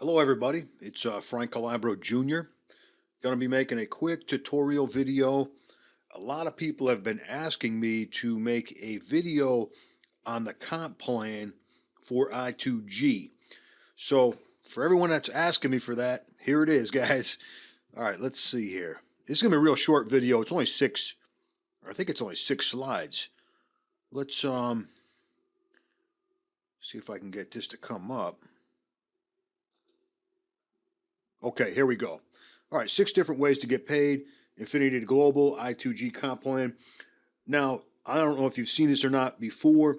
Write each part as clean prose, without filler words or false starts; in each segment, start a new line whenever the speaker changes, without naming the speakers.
Hello everybody, it's Frank Calabro Jr. Going to be making a quick tutorial video. A lot of people have been asking me to make a video on the comp plan for I2G. So for everyone that's asking me for that, here it is, guys. All right, let's see here. This is going to be a real short video. It's only I think it's only six slides. Let's see if I can get this to come up. Okay, here we go. All right, 6 different ways to get paid. Infinity to Global, I2G comp plan. Now, I don't know if you've seen this or not before.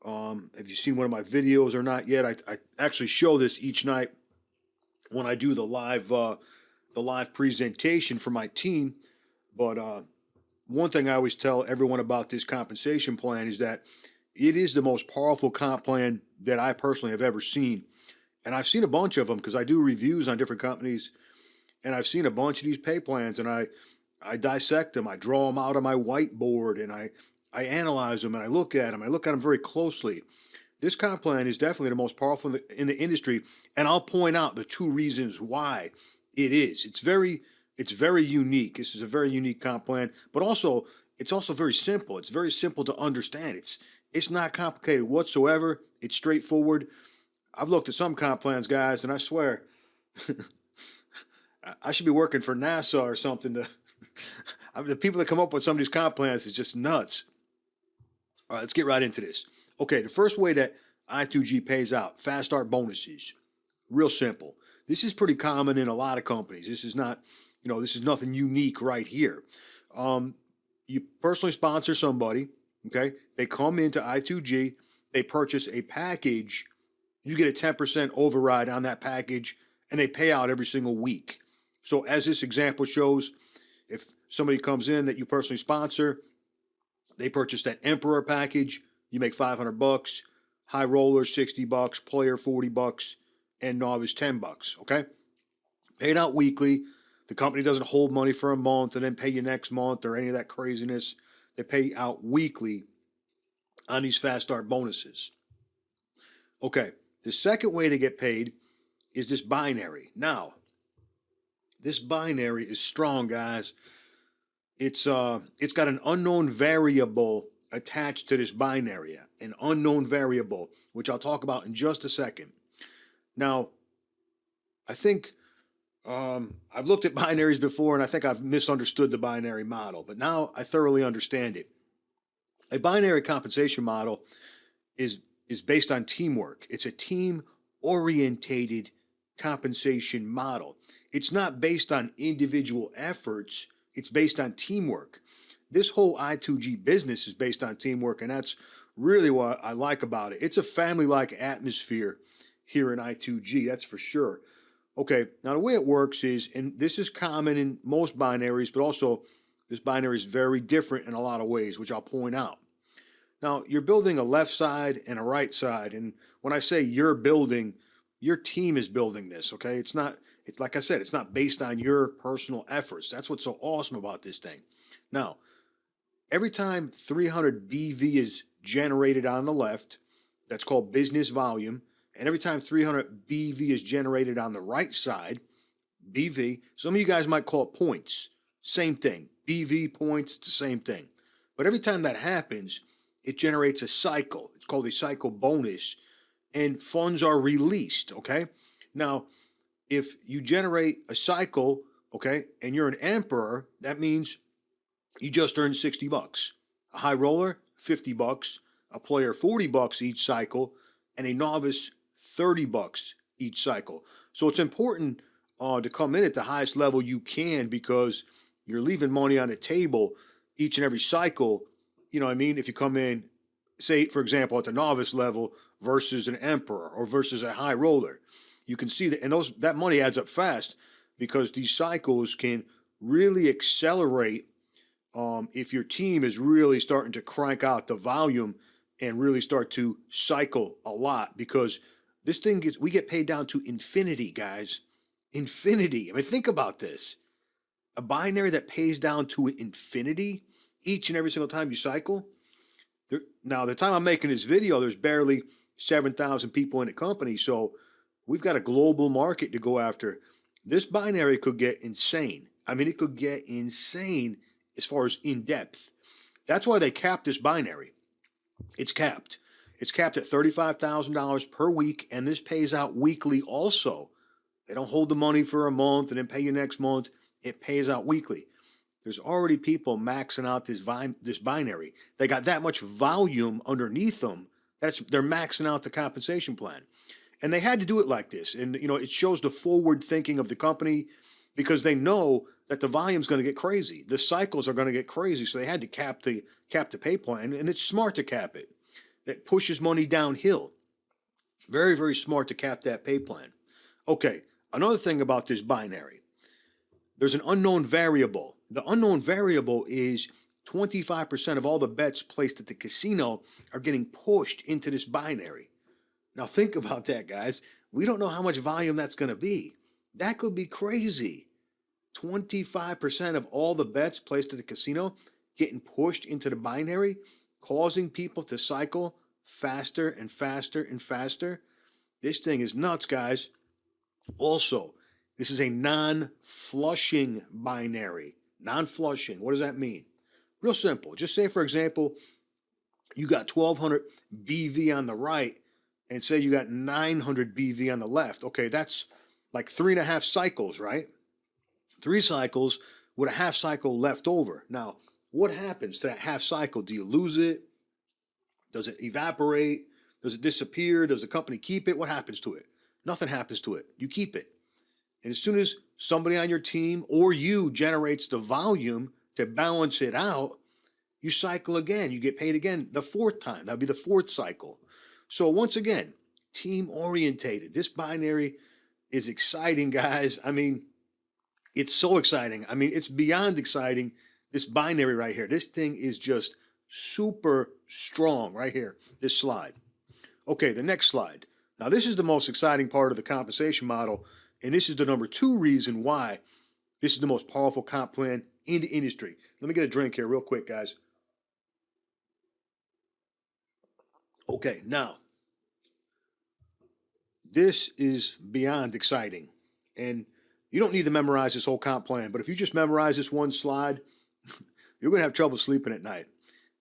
If you've seen one of my videos or not yet, I actually show this each night when I do the live presentation for my team. But one thing I always tell everyone about this compensation plan is that it is the most powerful comp plan that I personally have ever seen. And I've seen a bunch of them because I do reviews on different companies, and I've seen a bunch of these pay plans, and I dissect them, I draw them out on my whiteboard, and I analyze them, and I look at them. I look at them very closely. This comp plan is definitely the most powerful in the industry, and I'll point out the 2 reasons why it is. It's very unique. This is a very unique comp plan, but also it's also very simple. It's very simple to understand. It's not complicated whatsoever. It's straightforward. I've looked at some comp plans, guys, and I swear I should be working for NASA or something. The people that come up with some of these comp plans is just nuts. All right, let's get right into this. Okay, the first way that I2G pays out, fast start bonuses. Real simple. This is pretty common in a lot of companies. This is not, this is nothing unique right here. You personally sponsor somebody, okay? They come into I2G, they purchase a package. You get a 10% override on that package, and they pay out every single week. So as this example shows, if somebody comes in that you personally sponsor, they purchase that Emperor package, you make $500, high roller $60, player $40, and novice $10, okay? Paid out weekly. The company doesn't hold money for a month and then pay you next month or any of that craziness. They pay out weekly on these fast start bonuses. Okay. The second way to get paid is this binary. Now, this binary is strong, guys. It's got an unknown variable attached to this binary, an unknown variable, which I'll talk about in just a second. Now, I think I've looked at binaries before, and I think I've misunderstood the binary model, but now I thoroughly understand it. A binary compensation model is based on teamwork. It's a team-orientated compensation model. It's not based on individual efforts. It's based on teamwork. This whole I2G business is based on teamwork, and that's really what I like about it. It's a family-like atmosphere here in I2G, that's for sure. Okay, now the way it works is, and this is common in most binaries, but also this binary is very different in a lot of ways, which I'll point out. Now, you're building a left side and a right side. And when I say you're building, your team is building this, okay? It's like I said, it's not based on your personal efforts. That's what's so awesome about this thing. Now, every time 300 BV is generated on the left, that's called business volume. And every time 300 BV is generated on the right side, BV, some of you guys might call it points. Same thing. BV points, it's the same thing. But every time that happens, it generates a cycle. It's called a cycle bonus, and funds are released, okay? Now, if you generate a cycle, okay, and you're an emperor, that means you just earned $60. A high roller, $50, a player $40 each cycle, and a novice $30 each cycle. So it's important to come in at the highest level you can, because you're leaving money on the table each and every cycle. You know what I mean? If you come in, say, for example, at the novice level versus an emperor or versus a high roller, you can see that, and that money adds up fast, because these cycles can really accelerate if your team is really starting to crank out the volume and really start to cycle a lot, because this thing we get paid down to infinity, guys. Infinity. I mean, think about this. A binary that pays down to infinity each and every single time you cycle. Now, the time I'm making this video, there's barely 7,000 people in the company, so We've got a global market to go after. This binary could get insane. I mean, it could get insane as far as in depth. That's why they capped this binary. It's capped. It's capped at $35,000 per week, and this pays out weekly also. They don't hold the money for a month and then pay you next month. It pays out weekly. There's already people maxing out this binary. They got that much volume underneath them. They're maxing out the compensation plan. And they had to do it like this. And, you know, it shows the forward thinking of the company because they know that the volume's going to get crazy. The cycles are going to get crazy. So they had to cap the pay plan. And it's smart to cap it. That pushes money downhill. Very, very smart to cap that pay plan. Okay, another thing about this binary. There's an unknown variable. The unknown variable is 25% of all the bets placed at the casino are getting pushed into this binary. Now think about that, guys. We don't know how much volume that's going to be. That could be crazy. 25% of all the bets placed at the casino getting pushed into the binary, causing people to cycle faster and faster and faster. This thing is nuts, guys. Also, this is a non-flushing binary. Non-flushing, what does that mean? Real simple. Just say, for example, you got 1,200 BV on the right and say you got 900 BV on the left. Okay, that's like 3.5 cycles, right? 3 cycles with a half cycle left over. Now, what happens to that half cycle? Do you lose it? Does it evaporate? Does it disappear? Does the company keep it? What happens to it? Nothing happens to it. You keep it. And as soon as somebody on your team or you generates the volume to balance it out, you cycle again. You get paid again the 4th time. That would be the 4th cycle. So once again, team orientated. This binary is exciting, guys. I mean, it's so exciting. I mean, it's beyond exciting. This binary right here. This thing is just super strong right here. This slide. Okay, the next slide. Now, this is the most exciting part of the compensation model. And this is the number 2 reason why this is the most powerful comp plan in the industry. Let me get a drink here real quick, guys. Okay, now, this is beyond exciting. And you don't need to memorize this whole comp plan, but if you just memorize this one slide, you're going to have trouble sleeping at night.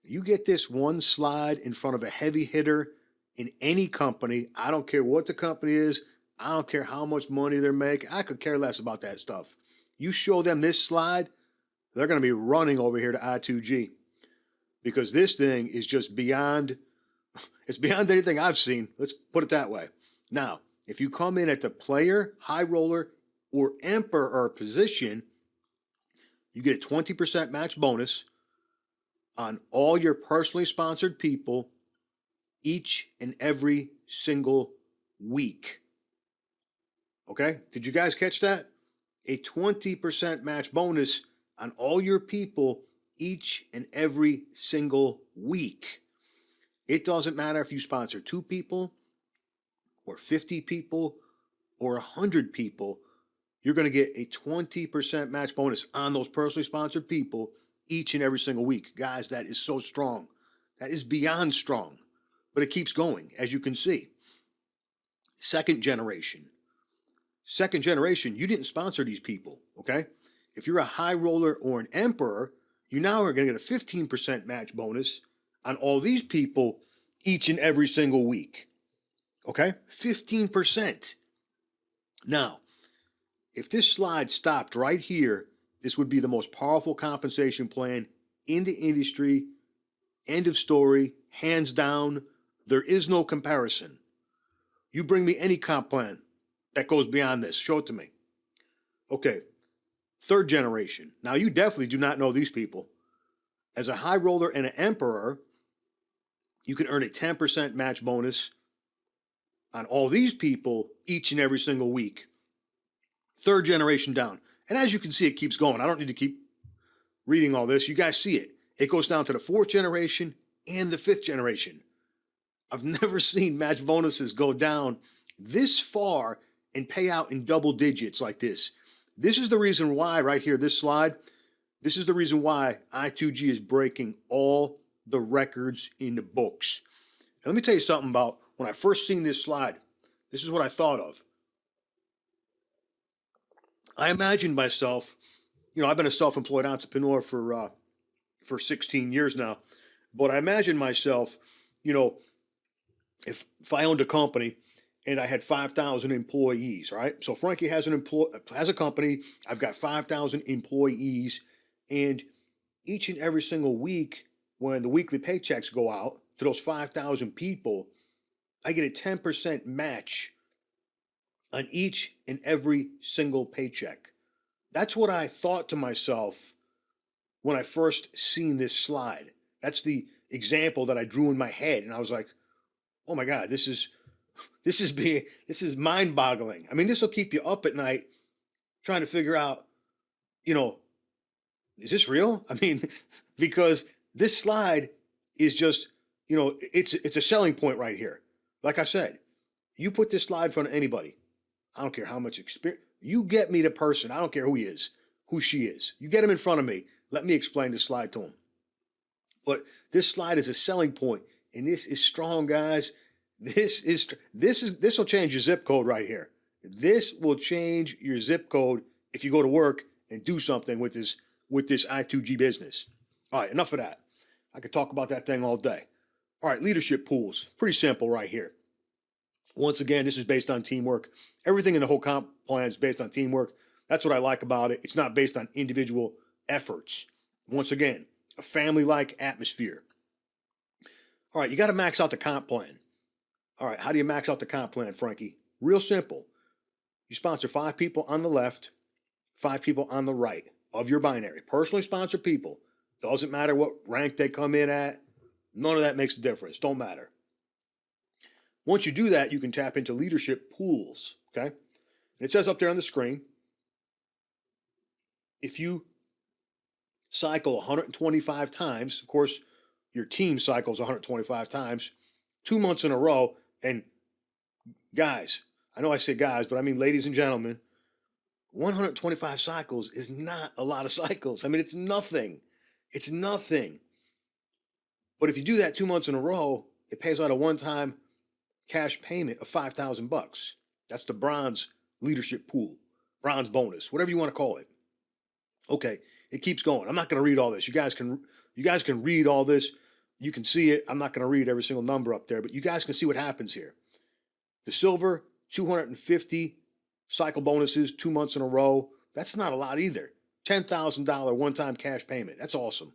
You get this one slide in front of a heavy hitter in any company. I don't care what the company is. I don't care how much money they're making. I could care less about that stuff. You show them this slide, they're going to be running over here to I2G because this thing is just beyond, it's beyond anything I've seen. Let's put it that way. Now, if you come in at the player, high roller, or emperor position, you get a 20% match bonus on all your personally sponsored people each and every single week. Okay? Did you guys catch that? A 20% match bonus on all your people each and every single week. It doesn't matter if you sponsor 2 people or 50 people or 100 people. You're going to get a 20% match bonus on those personally sponsored people each and every single week. Guys, that is so strong. That is beyond strong. But it keeps going, as you can see. Second generation. Second generation, you didn't sponsor these people, okay? If you're a high roller or an emperor, you now are going to get a 15% match bonus on all these people each and every single week, okay? 15%. Now, if this slide stopped right here, this would be the most powerful compensation plan in the industry. End of story, hands down. There is no comparison. You bring me any comp plan that goes beyond this. Show it to me. Okay, third generation. Now, you definitely do not know these people. As a high roller and an emperor, you can earn a 10% match bonus on all these people each and every single week. Third generation down. And as you can see, it keeps going. I don't need to keep reading all this. You guys see it. It goes down to the 4th generation and the 5th generation. I've never seen match bonuses go down this far and pay out in double digits like this. This is the reason why, right here, this slide, this is the reason why I2G is breaking all the records in the books. And let me tell you something about when I first seen this slide. This is what I thought of. I imagined myself, I've been a self-employed entrepreneur for 16 years now, but I imagine myself, you know, if I owned a company and I had 5,000 employees, right? So Frankie has a company. I've got 5,000 employees, and each and every single week when the weekly paychecks go out to those 5,000 people, I get a 10% match on each and every single paycheck. That's what I thought to myself when I first seen this slide. That's the example that I drew in my head, and I was like, "Oh my God, this is mind-boggling." I mean, this will keep you up at night trying to figure out, you know, is this real? I mean, because this slide is just, it's a selling point right here. Like I said, you put this slide in front of anybody. I don't care how much experience. You get me the person. I don't care who he is, who she is. You get him in front of me. Let me explain this slide to him. But this slide is a selling point, and this is strong, guys. This will change your zip code right here. This will change your zip code if you go to work and do something with this I2G business. All right, enough of that. I could talk about that thing all day. All right, leadership pools. Pretty simple right here. Once again, this is based on teamwork. Everything in the whole comp plan is based on teamwork. That's what I like about it. It's not based on individual efforts. Once again, a family-like atmosphere. All right, you got to max out the comp plan. All right, how do you max out the comp plan, Frankie? Real simple. You sponsor 5 people on the left, 5 people on the right of your binary. Personally sponsored people. Doesn't matter what rank they come in at. None of that makes a difference. Don't matter. Once you do that, you can tap into leadership pools, okay? And it says up there on the screen, if you cycle 125 times, of course, your team cycles 125 times, 2 months in a row, and guys, I know I say guys, but I mean ladies and gentlemen, 125 cycles is not a lot of cycles. I mean, it's nothing. It's nothing. But if you do that 2 months in a row, it pays out a one-time cash payment of $5,000. That's the bronze leadership pool, bronze bonus, whatever you want to call it. Okay, it keeps going. I'm not going to read all this. You guys can read all this. You can see it. I'm not going to read every single number up there, but you guys can see what happens here. The silver, 250 cycle bonuses 2 months in a row. That's not a lot either. $10,000 one-time cash payment. That's awesome.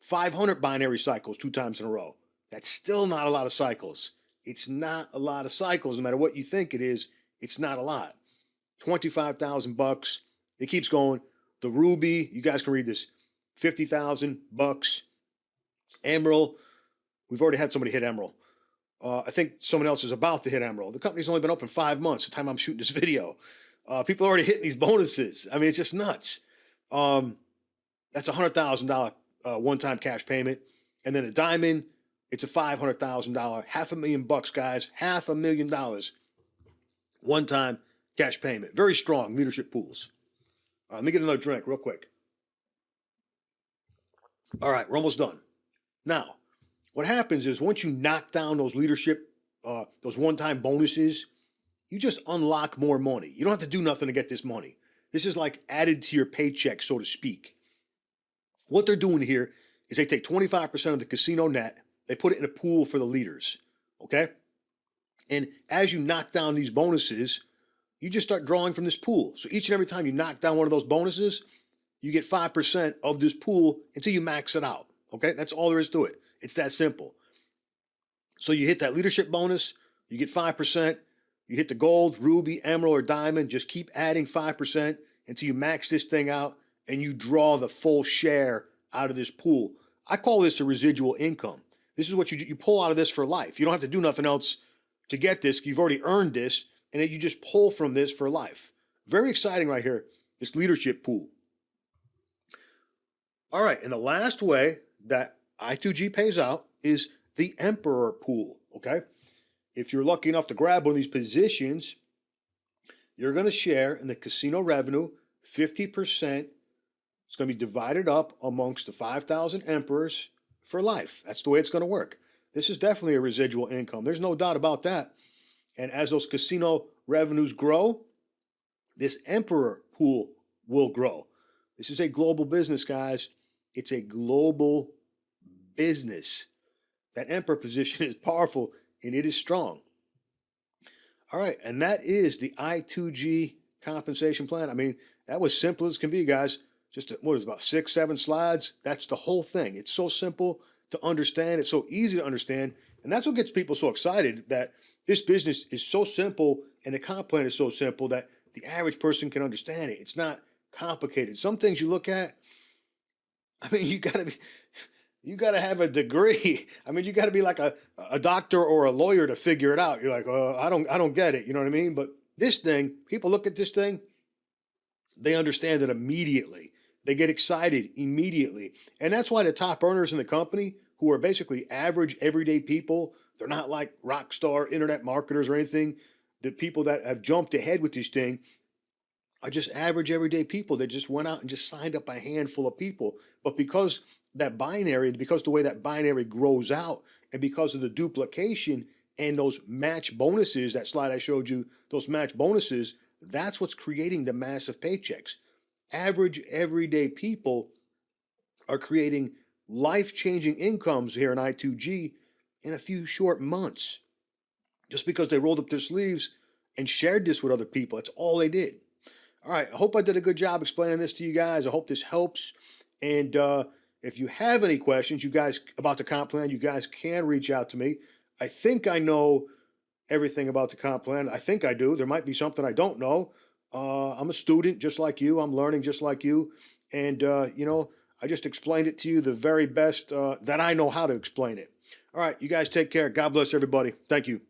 500 binary cycles 2 times in a row. That's still not a lot of cycles. It's not a lot of cycles. No matter what you think it is, it's not a lot. $25,000. It keeps going. The ruby, you guys can read this. $50,000. Emerald, we've already had somebody hit Emerald. I think someone else is about to hit Emerald. The company's only been open 5 months, the time I'm shooting this video. People are already hitting these bonuses. I mean, it's just nuts. That's a $100,000 one-time cash payment. And then a diamond, it's a $500,000, $500,000, guys, $500,000 one-time cash payment. Very strong leadership pools. Let me get another drink real quick. All right, we're almost done. Now, what happens is once you knock down those leadership, those one-time bonuses, you just unlock more money. You don't have to do nothing to get this money. This is like added to your paycheck, so to speak. What they're doing here is they take 25% of the casino net, they put it in a pool for the leaders, okay? And as you knock down these bonuses, you just start drawing from this pool. So each and every time you knock down one of those bonuses, you get 5% of this pool until you max it out, okay? That's all there is to it. It's that simple. So you hit that leadership bonus, you get 5%. You hit the gold, ruby, emerald, or diamond. Just keep adding 5% until you max this thing out and you draw the full share out of this pool. I call this a residual income. This is what you pull out of this for life. You don't have to do nothing else to get this. You've already earned this, and you just pull from this for life. Very exciting right here, this leadership pool. All right, and the last way that I2G pays out is the Emperor pool, okay? If you're lucky enough to grab one of these positions, you're going to share in the casino revenue 50%. It's going to be divided up amongst the 5,000 emperors for life. That's the way it's going to work. This is definitely a residual income. There's no doubt about that. And as those casino revenues grow, this Emperor pool will grow. This is a global business, guys. It's a global business. That emperor position is powerful and it is strong. All right, and that is the I2G compensation plan. I mean, that was simple as can be, guys. Just what is it, about 6, 7 slides? That's the whole thing. It's so simple to understand. It's so easy to understand, and that's what gets people so excited that this business is so simple and the comp plan is so simple that the average person can understand it. It's not complicated. Some things you look at, I mean, you gotta have a degree. I mean, you gotta be like a doctor or a lawyer to figure it out. You're like, I don't get it. You know what I mean? But this thing, people look at this thing, they understand it immediately. They get excited immediately. And that's why the top earners in the company, who are basically average, everyday people, they're not like rock star internet marketers or anything. The people that have jumped ahead with this thing are just average, everyday people that just went out and just signed up a handful of people. But because the way that binary grows out, and because of the duplication and those match bonuses, that slide I showed you, those match bonuses, that's what's creating the massive paychecks. Average, everyday people are creating life-changing incomes here in I2G in a few short months, just because they rolled up their sleeves and shared this with other people. That's all they did. All right, I hope I did a good job explaining this to you guys. I hope this helps. And if you have any questions, you guys, about the comp plan, you guys can reach out to me. I think I know everything about the comp plan. I think I do. There might be something I don't know. I'm a student just like you. I'm learning just like you. And, I just explained it to you the very best that I know how to explain it. All right, you guys take care. God bless everybody. Thank you.